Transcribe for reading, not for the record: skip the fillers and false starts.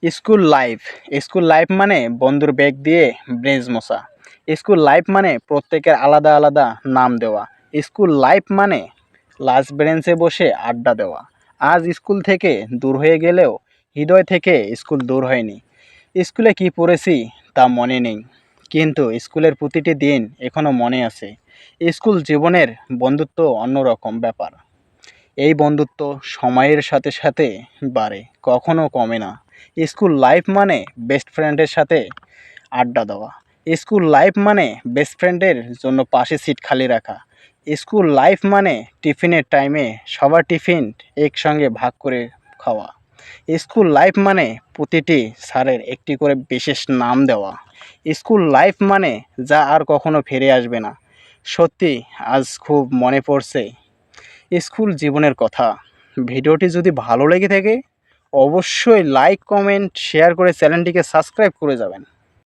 School life মানে বন্ধুর bag দিয়ে ব্রেঞ্চ মোছা। স্কুল লাইফ মানে প্রত্যেকের আলাদা আলাদা নাম দেওয়া। স্কুল লাইফ মানে লাস্ট বেঞ্চে বসে আড্ডা দেওয়া। আজ স্কুল থেকে দূর হয়ে গেলেও হৃদয় থেকে স্কুল দূর হয়নি। স্কুলে কি পড়েছি তা মনে নেই, কিন্তু স্কুলের প্রতিটি দিন এখনো মনে আছে। স্কুল জীবনের বন্ধুত্ব অন্যরকম ব্যাপার। এই বন্ধুত্ব সময়ের সাথে সাথে বাড়ে, কখনো কমে না। স্কুল লাইফ মানে বেস্ট ফ্রেন্ডের সাথে আড্ডা দেওয়া। স্কুল লাইফ মানে বেস্ট ফ্রেন্ডের জন্য পাশে সিট খালি রাখা। স্কুল লাইফ মানে টিফিনের টাইমে সবার টিফিন একসঙ্গে ভাগ করে খাওয়া। স্কুল লাইফ মানে প্রতিটি স্যারের একটি করে বিশেষ নাম দেওয়া। স্কুল লাইফ মানে যা আর কখনো ফিরে আসবে না। সত্যি আজ খুব মনে পড়ছে স্কুল জীবনের কথা। ভিডিওটি যদি ভালো লেগে থাকে অবশ্যই লাইক, কমেন্ট, শেয়ার করে চ্যানেলটিকে সাবস্ক্রাইব করে যাবেন।